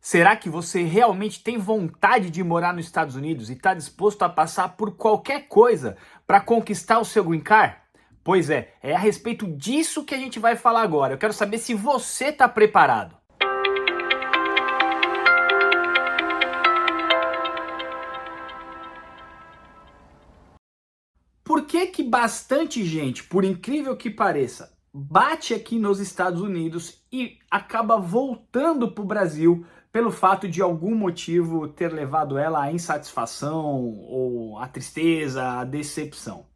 Será que você realmente tem vontade de morar nos Estados Unidos e está disposto a passar por qualquer coisa para conquistar o seu green card? Pois é a respeito disso que a gente vai falar agora. Eu quero saber se você está preparado. Por que que bastante gente, por incrível que pareça, bate aqui nos Estados Unidos e acaba voltando para o Brasil pelo fato de algum motivo ter levado ela à insatisfação ou à tristeza, à decepção?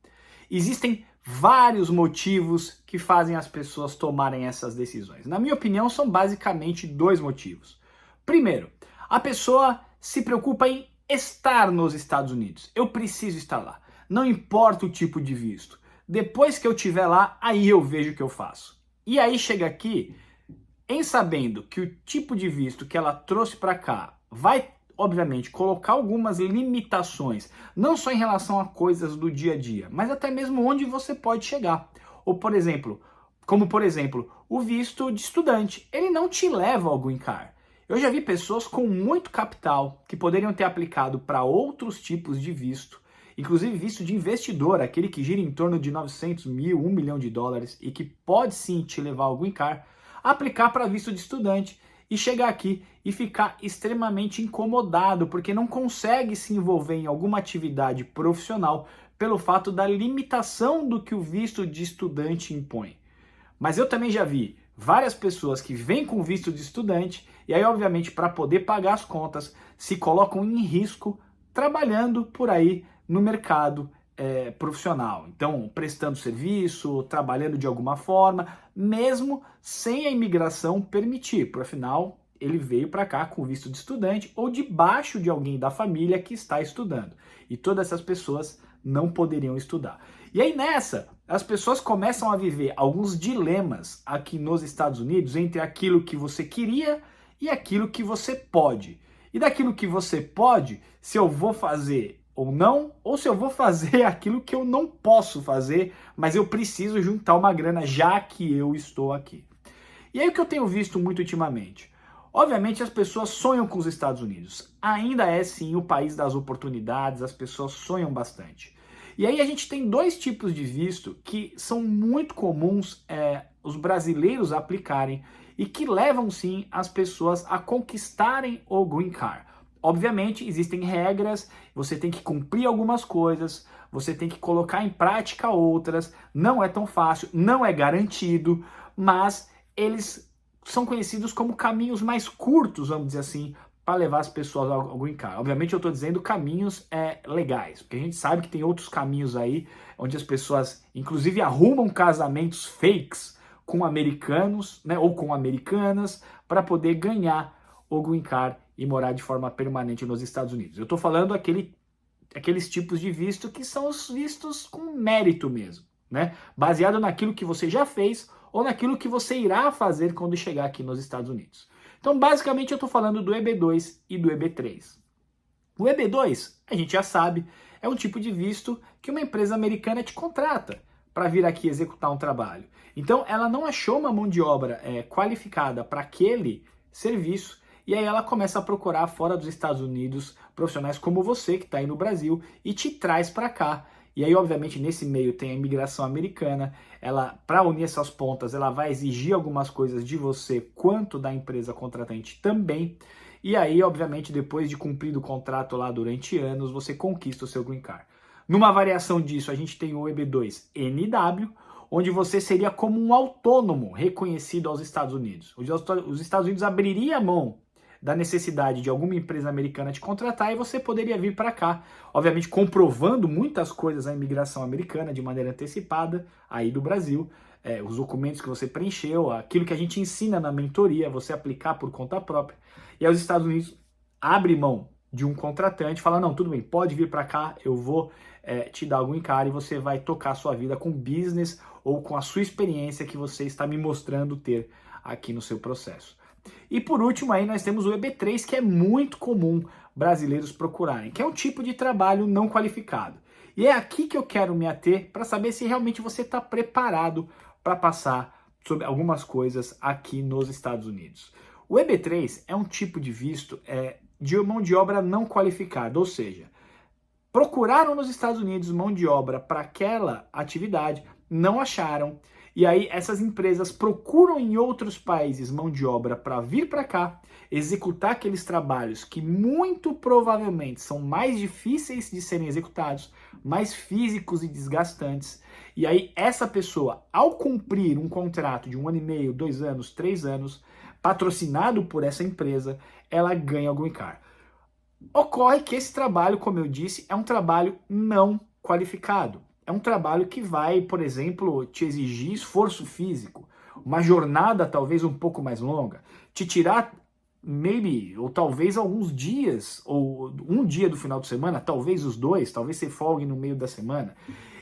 Existem vários motivos que fazem as pessoas tomarem essas decisões. Na minha opinião, são basicamente dois motivos. Primeiro, a pessoa se preocupa em estar nos Estados Unidos. Eu preciso estar lá. Não importa o tipo de visto. Depois que eu estiver lá, aí eu vejo o que eu faço. E aí chega aqui, em sabendo que o tipo de visto que ela trouxe para cá vai, obviamente, colocar algumas limitações, não só em relação a coisas do dia a dia, mas até mesmo onde você pode chegar. Ou, por exemplo, o visto de estudante, ele não te leva ao green card. Eu já vi pessoas com muito capital que poderiam ter aplicado para outros tipos de visto, inclusive visto de investidor, aquele que gira em torno de 900 mil, 1 milhão de dólares e que pode sim te levar ao green card, aplicar para visto de estudante e chegar aqui e ficar extremamente incomodado porque não consegue se envolver em alguma atividade profissional pelo fato da limitação do que o visto de estudante impõe. Mas eu também já vi várias pessoas que vêm com visto de estudante e aí, obviamente, para poder pagar as contas, se colocam em risco trabalhando por aí no mercado profissional. Então, prestando serviço, trabalhando de alguma forma, mesmo sem a imigração permitir, por afinal, ele veio para cá com visto de estudante ou debaixo de alguém da família que está estudando. E todas essas pessoas não poderiam estudar. E aí nessa, as pessoas começam a viver alguns dilemas aqui nos Estados Unidos entre aquilo que você queria e aquilo que você pode. E daquilo que você pode, se eu vou fazer ou não, ou se eu vou fazer aquilo que eu não posso fazer, mas eu preciso juntar uma grana já que eu estou aqui. E aí o que eu tenho visto muito ultimamente? Obviamente as pessoas sonham com os Estados Unidos. Ainda é sim o país das oportunidades, as pessoas sonham bastante. E aí a gente tem dois tipos de visto que são muito comuns os brasileiros aplicarem e que levam sim as pessoas a conquistarem o green card. Obviamente existem regras, você tem que cumprir algumas coisas, você tem que colocar em prática outras, não é tão fácil, não é garantido, mas eles são conhecidos como caminhos mais curtos, vamos dizer assim, para levar as pessoas ao green card. Obviamente eu estou dizendo caminhos legais, porque a gente sabe que tem outros caminhos aí, onde as pessoas inclusive arrumam casamentos fakes com americanos, né, ou com americanas, para poder ganhar o green card e morar de forma permanente nos Estados Unidos. Eu estou falando aqueles tipos de visto que são os vistos com mérito mesmo, né? Baseado naquilo que você já fez ou naquilo que você irá fazer quando chegar aqui nos Estados Unidos. Então, basicamente, eu estou falando do EB2 e do EB3. O EB2, a gente já sabe, é um tipo de visto que uma empresa americana te contrata para vir aqui executar um trabalho. Então, ela não achou uma mão de obra qualificada para aquele serviço, e aí ela começa a procurar fora dos Estados Unidos profissionais como você, que está aí no Brasil, e te traz para cá. E aí, obviamente, nesse meio tem a imigração americana. Ela, para unir essas pontas, ela vai exigir algumas coisas de você, quanto da empresa contratante também. E aí, obviamente, depois de cumprir o contrato lá durante anos, você conquista o seu green card. Numa variação disso, a gente tem o EB2NW, onde você seria como um autônomo reconhecido aos Estados Unidos. Os Estados Unidos abriria a mão da necessidade de alguma empresa americana te contratar e você poderia vir para cá, obviamente comprovando muitas coisas da imigração americana de maneira antecipada, aí do Brasil, os documentos que você preencheu, aquilo que a gente ensina na mentoria, você aplicar por conta própria. E aí os Estados Unidos abrem mão de um contratante, fala, não, tudo bem, pode vir para cá, eu vou te dar algum encaro e você vai tocar a sua vida com business ou com a sua experiência que você está me mostrando ter aqui no seu processo. E por último aí nós temos o EB3, que é muito comum brasileiros procurarem, que é um tipo de trabalho não qualificado. E é aqui que eu quero me ater para saber se realmente você está preparado para passar sobre algumas coisas aqui nos Estados Unidos. O EB3 é um tipo de visto de mão de obra não qualificada, ou seja, procuraram nos Estados Unidos mão de obra para aquela atividade, não acharam, e aí essas empresas procuram em outros países mão de obra para vir para cá, executar aqueles trabalhos que muito provavelmente são mais difíceis de serem executados, mais físicos e desgastantes. E aí essa pessoa, ao cumprir um contrato de 1 ano e meio, 2 anos, 3 anos, patrocinado por essa empresa, ela ganha o Green Card. Ocorre que esse trabalho, como eu disse, é um trabalho não qualificado. É um trabalho que vai, por exemplo, te exigir esforço físico, uma jornada talvez um pouco mais longa, te tirar maybe, ou talvez alguns dias, ou um dia do final de semana, talvez os dois, talvez você folgue no meio da semana.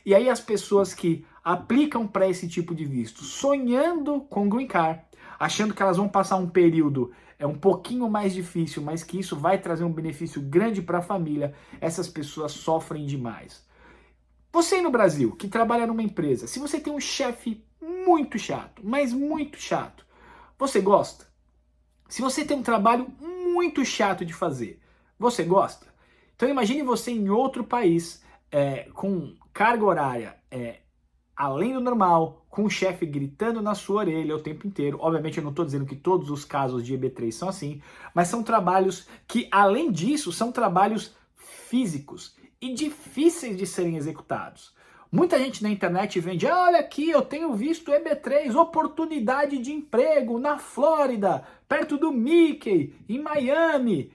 E aí as pessoas que aplicam para esse tipo de visto, sonhando com Green Card, achando que elas vão passar um período um pouquinho mais difícil, mas que isso vai trazer um benefício grande para a família, essas pessoas sofrem demais. Você aí no Brasil, que trabalha numa empresa, se você tem um chefe muito chato, mas muito chato, você gosta? Se você tem um trabalho muito chato de fazer, você gosta? Então imagine você em outro país, com carga horária além do normal, com o chefe gritando na sua orelha o tempo inteiro. Obviamente eu não estou dizendo que todos os casos de EB3 são assim, mas são trabalhos que, além disso, são trabalhos físicos e difíceis de serem executados. Muita gente na internet vende, olha aqui, eu tenho visto EB3, oportunidade de emprego na Flórida, perto do Mickey, em Miami.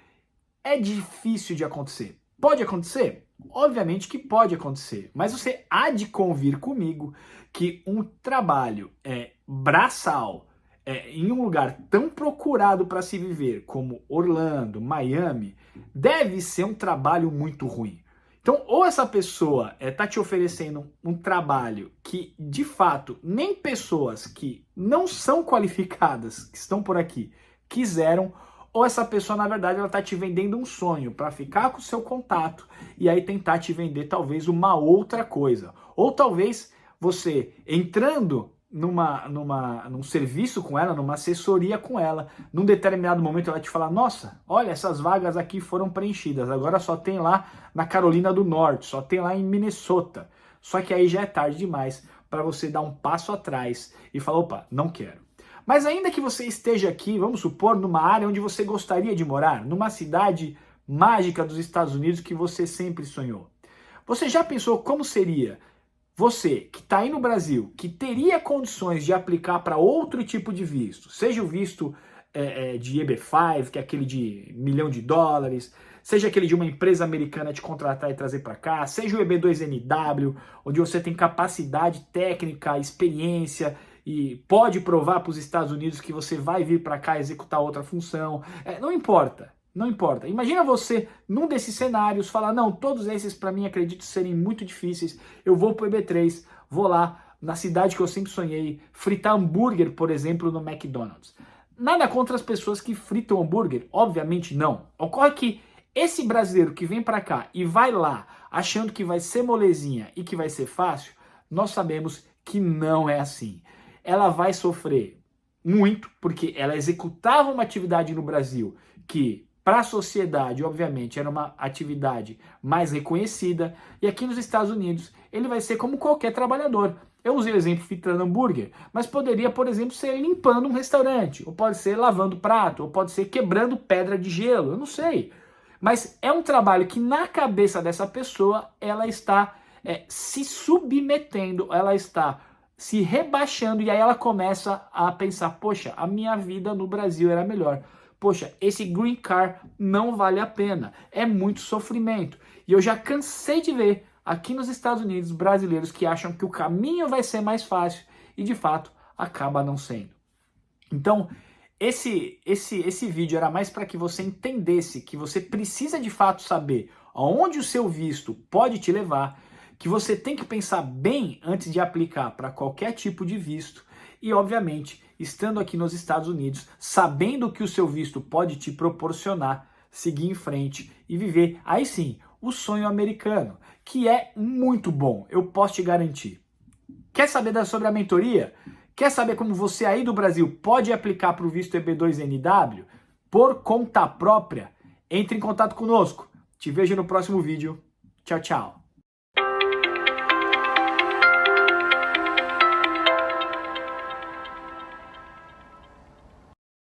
É difícil de acontecer. Pode acontecer? Obviamente que pode acontecer, mas você há de convir comigo que um trabalho braçal em um lugar tão procurado para se viver como Orlando, Miami, deve ser um trabalho muito ruim. Então, ou essa pessoa está te oferecendo um trabalho que, de fato, nem pessoas que não são qualificadas, que estão por aqui, quiseram, ou essa pessoa, na verdade, ela está te vendendo um sonho para ficar com o seu contato e aí tentar te vender talvez uma outra coisa. Ou talvez você entrando num serviço com ela, numa assessoria com ela, num determinado momento ela te fala, nossa, olha, essas vagas aqui foram preenchidas, agora só tem lá na Carolina do Norte, só tem lá em Minnesota. Só que aí já é tarde demais para você dar um passo atrás e falar, opa, não quero. Mas ainda que você esteja aqui, vamos supor, numa área onde você gostaria de morar, numa cidade mágica dos Estados Unidos que você sempre sonhou. Você já pensou como seria você que está aí no Brasil, que teria condições de aplicar para outro tipo de visto, seja o visto de EB5, que é aquele de $1 milhão, seja aquele de uma empresa americana te contratar e trazer para cá, seja o EB2NW, onde você tem capacidade técnica, experiência, e pode provar para os Estados Unidos que você vai vir para cá executar outra função. Não importa, não importa. Imagina você, num desses cenários, falar, não, todos esses para mim acredito serem muito difíceis, eu vou para o EB3, vou lá na cidade que eu sempre sonhei, fritar hambúrguer, por exemplo, no McDonald's. Nada contra as pessoas que fritam hambúrguer, obviamente não. Ocorre que esse brasileiro que vem para cá e vai lá achando que vai ser molezinha e que vai ser fácil, nós sabemos que não é assim. Ela vai sofrer muito, porque ela executava uma atividade no Brasil que, para a sociedade, obviamente, era uma atividade mais reconhecida, e aqui nos Estados Unidos ele vai ser como qualquer trabalhador. Eu usei o exemplo fritando hambúrguer, mas poderia, por exemplo, ser limpando um restaurante, ou pode ser lavando prato, ou pode ser quebrando pedra de gelo, eu não sei. Mas é um trabalho que na cabeça dessa pessoa ela está se submetendo, ela está se rebaixando, e aí ela começa a pensar, poxa, a minha vida no Brasil era melhor. Poxa, esse Green Card não vale a pena, é muito sofrimento. E eu já cansei de ver aqui nos Estados Unidos brasileiros que acham que o caminho vai ser mais fácil e de fato acaba não sendo. Então, esse vídeo era mais para que você entendesse que você precisa de fato saber aonde o seu visto pode te levar, que você tem que pensar bem antes de aplicar para qualquer tipo de visto e, obviamente, estando aqui nos Estados Unidos, sabendo o que o seu visto pode te proporcionar, seguir em frente e viver, aí sim, o sonho americano, que é muito bom, eu posso te garantir. Quer saber sobre a mentoria? Quer saber como você aí do Brasil pode aplicar para o visto EB2NW por conta própria? Entre em contato conosco. Te vejo no próximo vídeo. Tchau, tchau.